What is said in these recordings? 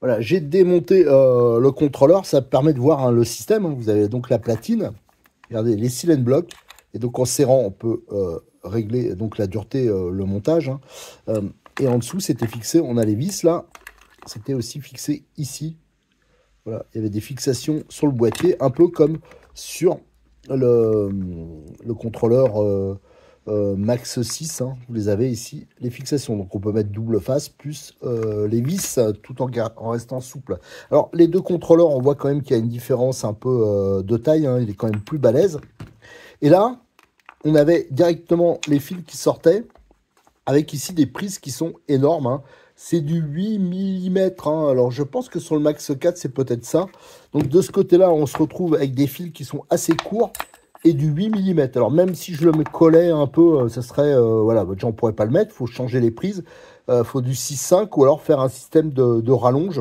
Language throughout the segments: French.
Voilà, j'ai démonté le contrôleur, ça permet de voir hein, le système. Hein. Vous avez donc la platine, regardez les cylindres blocs, et donc en serrant, on peut régler donc la dureté, le montage. Hein. Et en dessous, c'était fixé, on a les vis là, c'était aussi fixé ici. Voilà, il y avait des fixations sur le boîtier, un peu comme sur le, le contrôleur Max 6, hein, vous les avez ici, les fixations. Donc on peut mettre double face plus les vis tout en restant souple. Alors les deux contrôleurs, on voit quand même qu'il y a une différence un peu de taille, hein, il est quand même plus balèze. Et là, on avait directement les fils qui sortaient, avec ici des prises qui sont énormes. Hein. C'est du 8 mm. Hein. Alors je pense que sur le Max 4, c'est peut-être ça. Donc de ce côté-là, on se retrouve avec des fils qui sont assez courts et du 8 mm. Alors même si je le collais un peu, ça serait... voilà, déjà on ne pourrait pas le mettre, il faut changer les prises. Il faut du 6,5 ou alors faire un système de rallonge.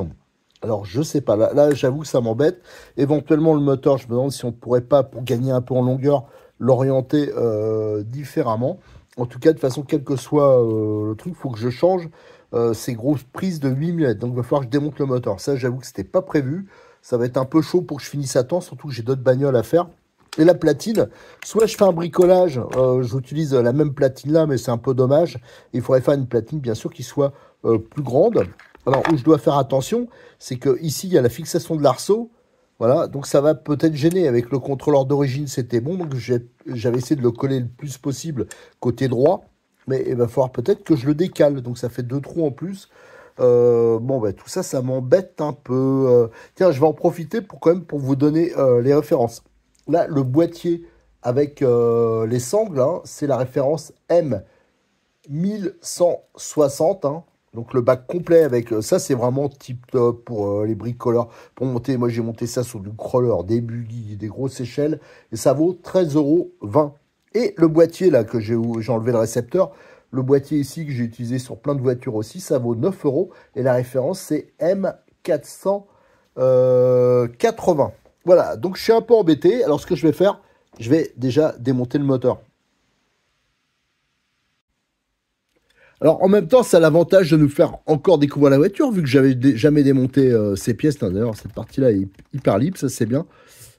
Alors je sais pas, là j'avoue que ça m'embête. Éventuellement le moteur, je me demande si on ne pourrait pas, pour gagner un peu en longueur, l'orienter différemment. En tout cas, de toute façon, quel que soit le truc, il faut que je change ces grosses prises de 8 mm. Donc il va falloir que je démonte le moteur. Ça, j'avoue que c'était pas prévu. Ça va être un peu chaud pour que je finisse à temps, surtout que j'ai d'autres bagnoles à faire. Et la platine, soit je fais un bricolage, j'utilise la même platine là, mais c'est un peu dommage. Il faudrait faire une platine, bien sûr, qui soit plus grande. Alors, où je dois faire attention, c'est que ici il y a la fixation de l'arceau. Voilà, donc ça va peut-être gêner. Avec le contrôleur d'origine, c'était bon. Donc j'avais essayé de le coller le plus possible côté droit. Mais il va falloir peut-être que je le décale. Donc ça fait 2 trous en plus. Bon, ben, tout ça, ça m'embête un peu. Tiens, je vais en profiter pour quand même pour vous donner les références. Là, le boîtier avec les sangles, hein, c'est la référence M1160. Hein. Donc le bac complet avec ça, c'est vraiment tip top pour les bricoleurs. Pour monter, moi j'ai monté ça sur du crawler, des buggy, des grosses échelles. Et ça vaut 13,20 €. Et le boîtier là que j'ai enlevé le récepteur, le boîtier ici que j'ai utilisé sur plein de voitures aussi, ça vaut 9 €. Et la référence c'est M480. Voilà, donc je suis un peu embêté. Alors ce que je vais faire, je vais déjà démonter le moteur. Alors en même temps, ça a l'avantage de nous faire encore découvrir la voiture, vu que j'avais jamais démonté ces pièces. D'ailleurs, cette partie-là est hyper libre, ça c'est bien.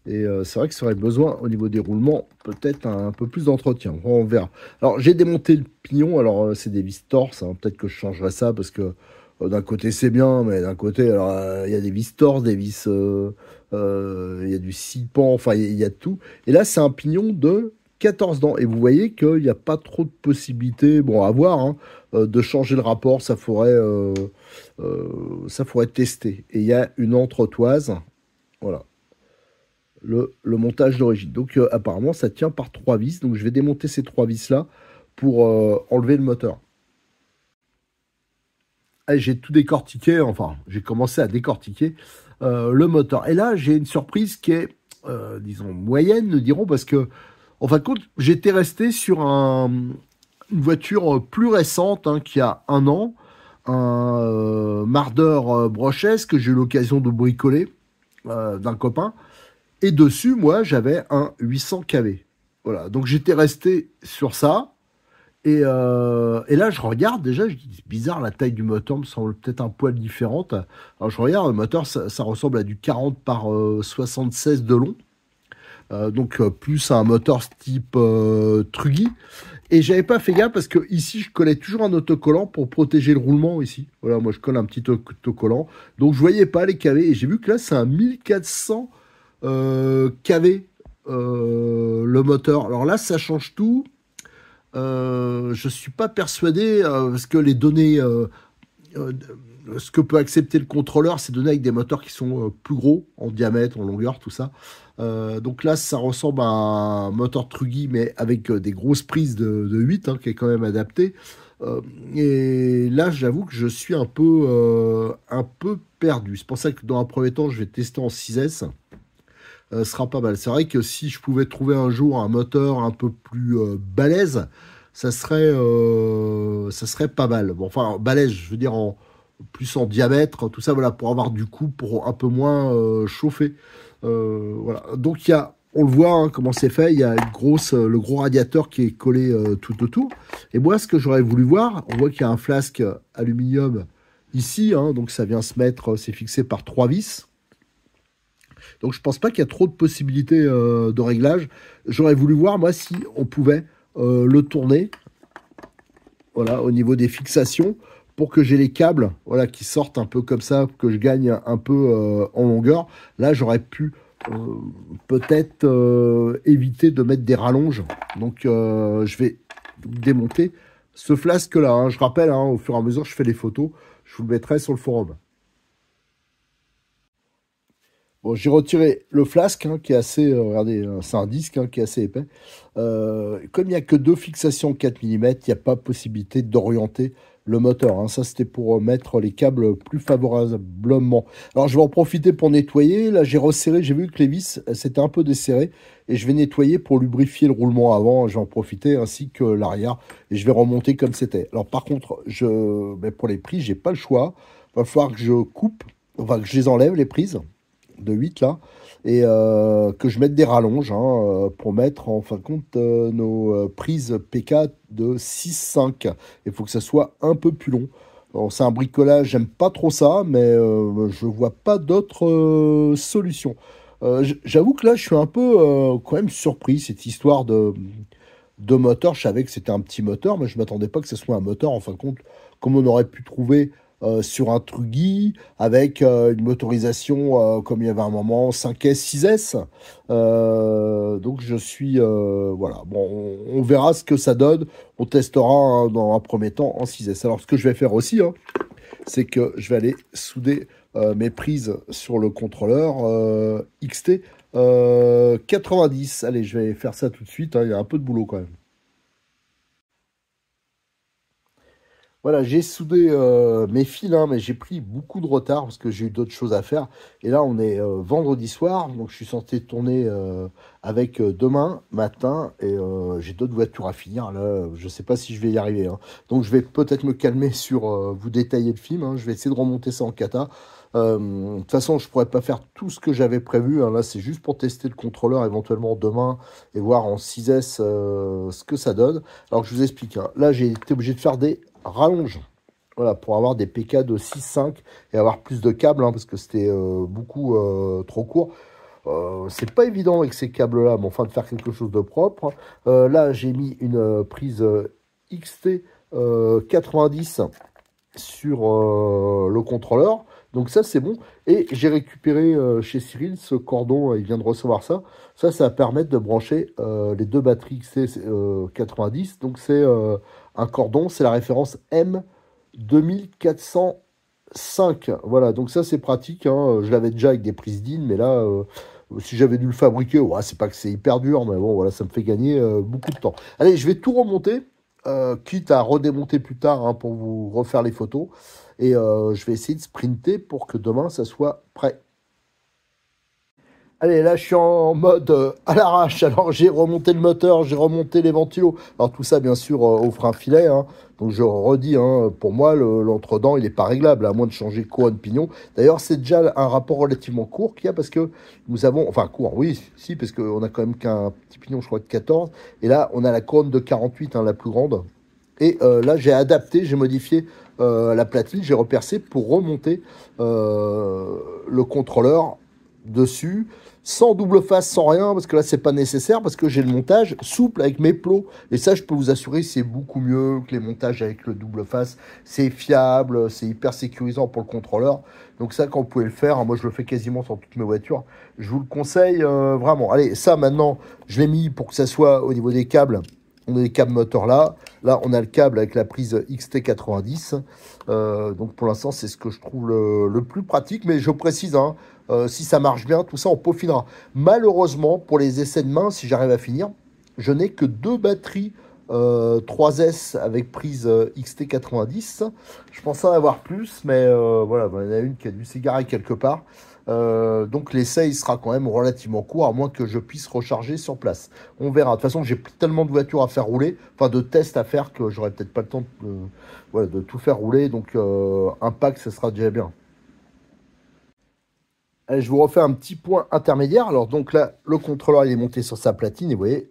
Et c'est vrai que ça aurait besoin, au niveau des roulements, peut-être un peu plus d'entretien. On verra. Alors j'ai démonté le pignon, alors c'est des vis torses, hein. Peut-être que je changerai ça, parce que d'un côté c'est bien, mais d'un côté, alors il y a des vis torses, des vis... il y a du 6 pans, enfin il y a de tout. Et là, c'est un pignon de 14 dents. Et vous voyez qu'il n'y a pas trop de possibilités, bon, à voir, hein, de changer le rapport. Ça faudrait tester. Et il y a une entretoise. Voilà. Le montage d'origine. Donc apparemment, ça tient par 3 vis. Donc je vais démonter ces 3 vis-là pour enlever le moteur. Et j'ai tout décortiqué, enfin, j'ai commencé à décortiquer le moteur. Et là, j'ai une surprise qui est, disons, moyenne, nous dirons, parce que, en fin de compte, j'étais resté sur une voiture plus récente, hein, qui a 1 an, un Marder Brochesse que j'ai eu l'occasion de bricoler d'un copain. Et dessus, moi, j'avais un 800 kV. Voilà, donc j'étais resté sur ça. Et là, je regarde déjà, je dis, c'est bizarre, la taille du moteur me semble peut-être un poil différente. Alors je regarde, le moteur, ça ressemble à du 40 par 76 de long. Donc plus un moteur type Truggy. Et j'avais pas fait gaffe parce que ici, je collais toujours un autocollant pour protéger le roulement ici. Voilà, moi je colle un petit autocollant. Donc je voyais pas les kV. Et j'ai vu que là, c'est un 1400 kV le moteur. Alors là, ça change tout. Je suis pas persuadé parce que les données, ce que peut accepter le contrôleur, c'est donner avec des moteurs qui sont plus gros en diamètre, en longueur, tout ça. Donc là, ça ressemble à un moteur Truggy, mais avec des grosses prises de 8, hein, qui est quand même adapté. Et là, j'avoue que je suis un peu perdu. C'est pour ça que dans un premier temps, je vais tester en 6S. sera pas mal. C'est vrai que si je pouvais trouver un jour un moteur un peu plus balèze, ça serait pas mal. Bon, enfin, balèze, je veux dire plus en diamètre, tout ça, voilà, pour avoir du coup, pour un peu moins chauffer. Voilà. Donc on le voit hein, comment c'est fait. Il y a le gros radiateur qui est collé tout autour. Et moi, ce que j'aurais voulu voir, on voit qu'il y a un flasque aluminium ici, hein, donc ça vient se mettre, c'est fixé par 3 vis. Donc je pense pas qu'il y a trop de possibilités de réglage. J'aurais voulu voir, moi, si on pouvait le tourner, voilà, au niveau des fixations, pour que j'ai les câbles, voilà, qui sortent un peu comme ça, que je gagne un peu en longueur. Là, j'aurais pu peut-être éviter de mettre des rallonges. Donc, je vais démonter ce flasque-là. Hein. Je rappelle, hein, au fur et à mesure, je fais les photos. Je vous le mettrai sur le forum. Bon, j'ai retiré le flasque hein, qui est assez, regardez, c'est un disque hein, qui est assez épais. Comme il n'y a que deux fixations 4 mm, il n'y a pas possibilité d'orienter le moteur. Hein. Ça, c'était pour mettre les câbles plus favorablement. Alors, je vais en profiter pour nettoyer. Là, j'ai resserré, j'ai vu que les vis, c'était un peu desserré. Et je vais nettoyer pour lubrifier le roulement avant. Je vais en profiter, ainsi que l'arrière. Et je vais remonter comme c'était. Alors, par contre, mais pour les prises, j'ai pas le choix. Il va falloir que je coupe, enfin, que je les enlève, les prises de 8 là, et que je mette des rallonges hein, pour mettre en fin de compte nos prises PK de 6-5. Il faut que ça soit un peu plus long. C'est un bricolage, j'aime pas trop ça, mais je vois pas d'autres solutions. J'avoue que là, je suis un peu quand même surpris, cette histoire de moteur. Je savais que c'était un petit moteur, mais je m'attendais pas que ce soit un moteur, en fin de compte, comme on aurait pu trouver sur un Truggy avec une motorisation comme il y avait un moment 5S, 6S. Donc je suis voilà. Bon, on verra ce que ça donne. On testera hein, dans un premier temps en 6S. Alors ce que je vais faire aussi, hein, c'est que je vais aller souder mes prises sur le contrôleur XT 90. Allez, je vais faire ça tout de suite. Hein, il y a un peu de boulot quand même. Voilà, j'ai soudé mes fils, hein, mais j'ai pris beaucoup de retard parce que j'ai eu d'autres choses à faire. Et là, on est vendredi soir, donc je suis censé tourner avec demain matin et j'ai d'autres voitures à finir. Là, je ne sais pas si je vais y arriver. Hein. Donc, je vais peut-être me calmer sur vous détailler le film. Hein. Je vais essayer de remonter ça en kata. De toute façon, je pourrais pas faire tout ce que j'avais prévu. Hein. Là, c'est juste pour tester le contrôleur éventuellement demain et voir en 6S ce que ça donne. Alors, je vous explique. Hein. Là, j'ai été obligé de faire des rallonge. Voilà, pour avoir des PK de 6-5 et avoir plus de câbles, hein, parce que c'était beaucoup trop court. C'est pas évident avec ces câbles-là, mais enfin de faire quelque chose de propre. Là, j'ai mis une prise XT 90 sur le contrôleur. Donc ça, c'est bon. Et j'ai récupéré chez Cyril ce cordon, il vient de recevoir ça. Ça va permettre de brancher les deux batteries XT 90. Donc c'est un cordon, c'est la référence M2405. Voilà, donc ça c'est pratique. Hein. Je l'avais déjà avec des prises DIN, mais là, si j'avais dû le fabriquer, ouais, c'est pas que c'est hyper dur, mais bon, voilà, ça me fait gagner beaucoup de temps. Allez, je vais tout remonter, quitte à redémonter plus tard hein, pour vous refaire les photos. Et je vais essayer de sprinter pour que demain, ça soit prêt. Allez, là, je suis en mode à l'arrache. Alors, j'ai remonté le moteur, j'ai remonté les ventilos. Alors, tout ça, bien sûr, au frein filet. Hein. Donc, je redis, hein, pour moi, l'entre-dents, il n'est pas réglable, à moins de changer couronne pignon. D'ailleurs, c'est déjà un rapport relativement court qu'il y a, parce que nous avons... Enfin, court, oui, si, parce qu'on a quand même qu'un petit pignon, je crois, de 14. Et là, on a la couronne de 48, hein, la plus grande. Et là, j'ai adapté, j'ai modifié la platine, j'ai repercé pour remonter le contrôleur dessus, sans double face, sans rien, parce que là, c'est pas nécessaire, parce que j'ai le montage souple avec mes plots. Et ça, je peux vous assurer, c'est beaucoup mieux que les montages avec le double face. C'est fiable, c'est hyper sécurisant pour le contrôleur. Donc ça, quand vous pouvez le faire, hein, moi, je le fais quasiment sur toutes mes voitures. Je vous le conseille vraiment. Allez, ça, maintenant, je l'ai mis pour que ça soit au niveau des câbles. On a les câbles moteurs là. Là, on a le câble avec la prise XT90. Donc, pour l'instant, c'est ce que je trouve le plus pratique. Mais je précise, hein, si ça marche bien, tout ça, on peaufinera. Malheureusement, pour les essais de main, si j'arrive à finir, je n'ai que 2 batteries 3S avec prise XT90. Je pensais en avoir plus, mais voilà, il y en a une qui a dû s'égarer quelque part. Donc l'essai il sera quand même relativement court, à moins que je puisse recharger sur place. On verra. De toute façon, j'ai tellement de voitures à faire rouler, enfin de tests à faire, que j'aurai peut-être pas le temps ouais, de tout faire rouler. Donc un pack, ce sera déjà bien. Allez, je vous refais un petit point intermédiaire. Alors donc là, le contrôleur il est monté sur sa platine et vous voyez,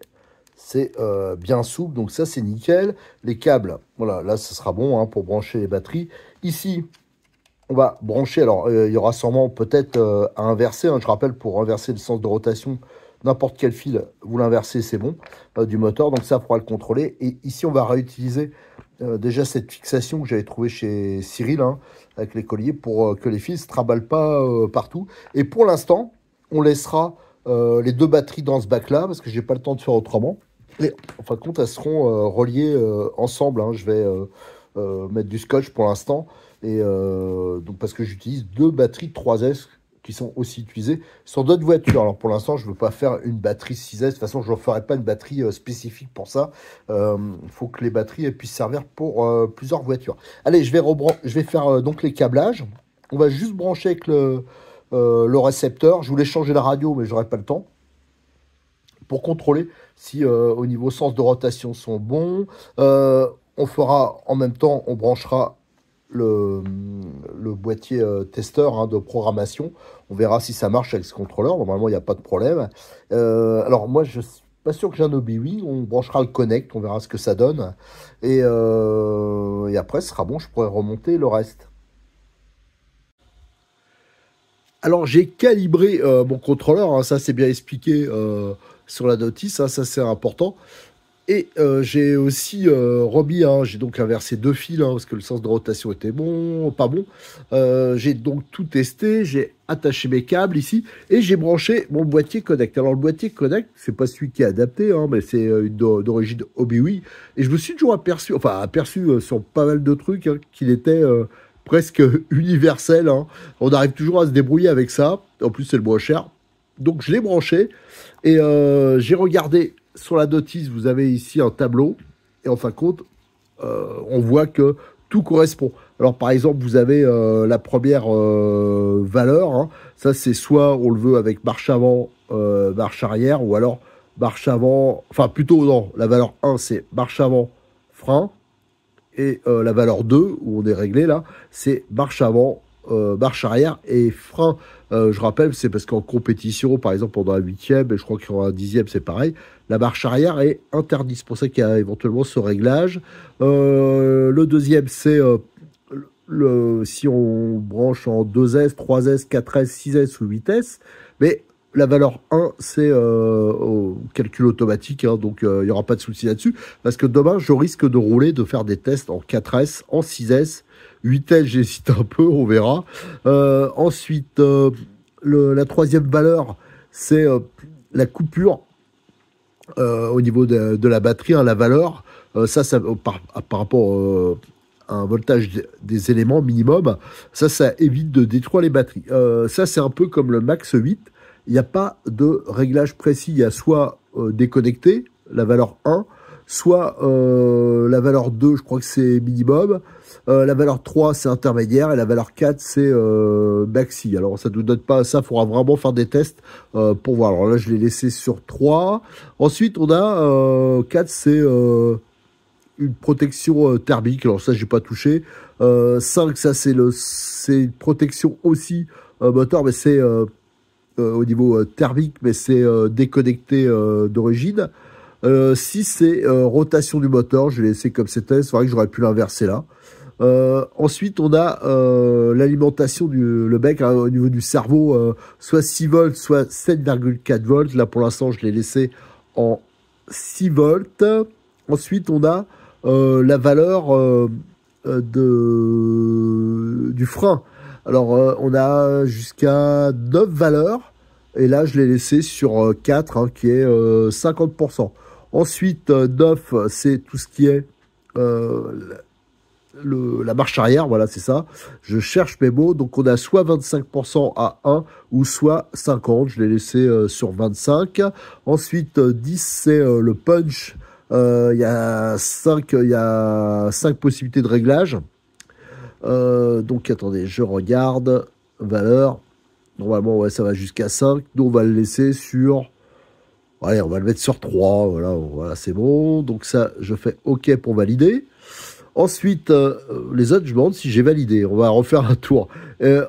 c'est bien souple. Donc ça, c'est nickel. Les câbles, voilà, là, ce sera bon hein, pour brancher les batteries. Ici, on va brancher. Alors, il y aura sûrement peut-être à inverser. Hein, je rappelle, pour inverser le sens de rotation, n'importe quel fil, vous l'inversez, c'est bon, du moteur. Donc ça, pourra le contrôler. Et ici, on va réutiliser déjà cette fixation que j'avais trouvée chez Cyril, hein, avec les colliers, pour que les fils ne se traballent pas partout. Et pour l'instant, on laissera les deux batteries dans ce bac-là, parce que j'ai pas le temps de faire autrement. Et en fin de compte, elles seront reliées ensemble. Hein. Je vais mettre du scotch pour l'instant. Et donc parce que j'utilise deux batteries 3S qui sont aussi utilisées sur d'autres voitures. Alors pour l'instant, je ne veux pas faire une batterie 6S. De toute façon, je ne ferai pas une batterie spécifique pour ça. Il faut que les batteries elles puissent servir pour plusieurs voitures. Allez, je vais faire donc les câblages. On va juste brancher avec le récepteur. Je voulais changer la radio, mais j'aurai pas le temps. Pour contrôler si au niveau sens de rotation sont bons. On fera en même temps, on branchera le boîtier testeur hein, de programmation. On verra si ça marche avec ce contrôleur. Normalement, il n'y a pas de problème. Alors moi, je suis pas sûr que j'ai un OBI. On branchera le Connect. On verra ce que ça donne. Et après, ce sera bon. Je pourrai remonter le reste. Alors, j'ai calibré mon contrôleur. Hein, ça, c'est bien expliqué sur la notice. Hein, ça, c'est important. Et j'ai aussi remis, hein, j'ai donc inversé deux fils hein, parce que le sens de rotation était bon, pas bon. J'ai donc tout testé, j'ai attaché mes câbles ici et j'ai branché mon boîtier Connect. Alors le boîtier Connect, c'est pas celui qui est adapté, hein, mais c'est d'origine OBI. Et je me suis toujours aperçu sur pas mal de trucs, hein, qu'il était presque universel. Hein. On arrive toujours à se débrouiller avec ça. En plus, c'est le moins cher. Donc je l'ai branché et j'ai regardé sur la notice, vous avez ici un tableau et en fin de compte, on voit que tout correspond. Alors par exemple, vous avez la première valeur, hein. Ça c'est soit on le veut avec marche avant, marche arrière, ou alors marche avant, enfin plutôt non, la valeur 1 c'est marche avant, frein, et la valeur 2, où on est réglé là, c'est marche avant, marche arrière et frein. Je rappelle, c'est parce qu'en compétition, par exemple, pendant la 8e, et je crois qu'il y aura un 10e, c'est pareil, la marche arrière est interdite. C'est pour ça qu'il y a éventuellement ce réglage. Le deuxième, c'est si on branche en 2S, 3S, 4S, 6S ou 8S. Mais la valeur 1, c'est au calcul automatique, hein, donc il n'y aura pas de souci là-dessus. Parce que demain, je risque de rouler, de faire des tests en 4S, en 6S, 8S, j'hésite un peu, on verra. Ensuite, la troisième valeur, c'est la coupure au niveau de la batterie, hein, la valeur. Ça par rapport à un voltage des éléments minimum, ça évite de détruire les batteries. Ça, c'est un peu comme le Max 8. Il n'y a pas de réglage précis. Il y a soit déconnecté, la valeur 1, soit la valeur 2, je crois que c'est minimum. La valeur 3, c'est intermédiaire. Et la valeur 4, c'est maxi. Alors, ça ne nous donne pas ça. Il faudra vraiment faire des tests pour voir. Alors là, je l'ai laissé sur 3. Ensuite, on a 4, c'est une protection thermique. Alors ça, j'ai pas touché. 5, ça, c'est une protection aussi moteur, mais c'est au niveau thermique, mais c'est déconnecté d'origine. 6, c'est rotation du moteur. Je l'ai laissé comme c'était. C'est vrai que j'aurais pu l'inverser là. Ensuite, on a l'alimentation le bec hein, au niveau du cerveau, soit 6 volts, soit 7,4 volts. Là, pour l'instant, je l'ai laissé en 6 volts. Ensuite, on a la valeur du frein. Alors, on a jusqu'à 9 valeurs. Et là, je l'ai laissé sur 4, hein, qui est 50%. Ensuite, 9, c'est tout ce qui est la marche arrière, voilà, c'est ça. Je cherche mes mots. Donc, on a soit 25% à 1 ou soit 50. Je l'ai laissé sur 25. Ensuite, 10, c'est le punch. Il y a 5 possibilités de réglage. Donc, attendez, je regarde. Valeur. Normalement, ouais, ça va jusqu'à 5. Nous, on va le laisser sur... Allez, on va le mettre sur 3. Voilà, voilà, c'est bon. Donc ça, je fais OK pour valider. Ensuite, les autres, je me demande si j'ai validé. On va refaire un tour.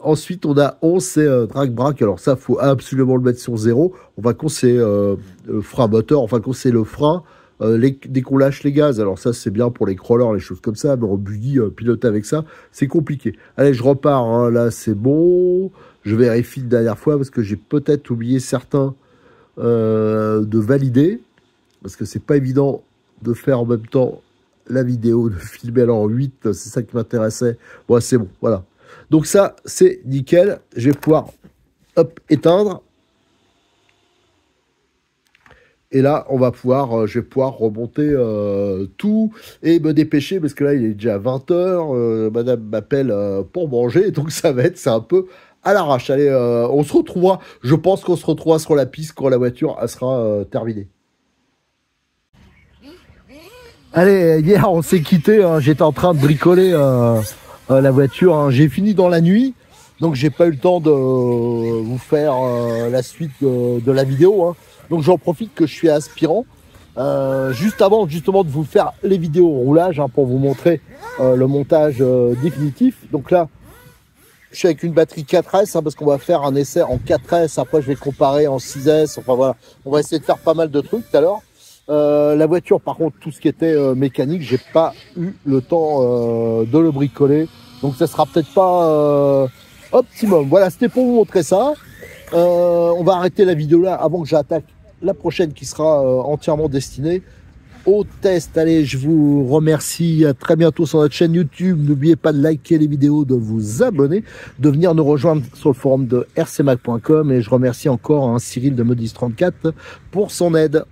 Ensuite, on a 11, c'est drag-brac. Alors ça, faut absolument le mettre sur 0. On va conseiller le frein moteur, enfin conseiller le frein dès qu'on lâche les gaz. Alors ça, c'est bien pour les crawlers, les choses comme ça. Mais en buggy, piloter avec ça, c'est compliqué. Allez, je repars. Hein. Là, c'est bon. Je vérifie une dernière fois parce que j'ai peut-être oublié certains de valider. Parce que c'est pas évident de faire en même temps la vidéo, de filmer alors en 8, c'est ça qui m'intéressait. Bon, c'est bon, voilà. Donc ça, c'est nickel. Je vais pouvoir, hop, éteindre. Et là, on va pouvoir, je vais pouvoir remonter tout et me dépêcher parce que là, il est déjà 20 h. Madame m'appelle pour manger, donc ça va être, c'est un peu à l'arrache. Allez, on se retrouvera. Je pense qu'on se retrouvera sur la piste quand la voiture elle sera terminée. Allez, hier on s'est quitté, hein, j'étais en train de bricoler la voiture, hein. J'ai fini dans la nuit, donc j'ai pas eu le temps de vous faire la suite de la vidéo, hein. Donc j'en profite que je suis aspirant, juste avant justement de vous faire les vidéos au roulage, hein, pour vous montrer le montage définitif. Donc là, je suis avec une batterie 4S, hein, parce qu'on va faire un essai en 4S, après je vais comparer en 6S, enfin voilà, on va essayer de faire pas mal de trucs tout à l'heure. La voiture, par contre, tout ce qui était mécanique, j'ai pas eu le temps de le bricoler, donc ça sera peut-être pas optimum. Voilà, c'était pour vous montrer ça. On va arrêter la vidéo là avant que j'attaque la prochaine qui sera entièrement destinée au test. Allez, je vous remercie. À très bientôt sur notre chaîne YouTube. N'oubliez pas de liker les vidéos, de vous abonner, de venir nous rejoindre sur le forum de rcmac.com. Et je remercie encore Cyril de Modis34 pour son aide.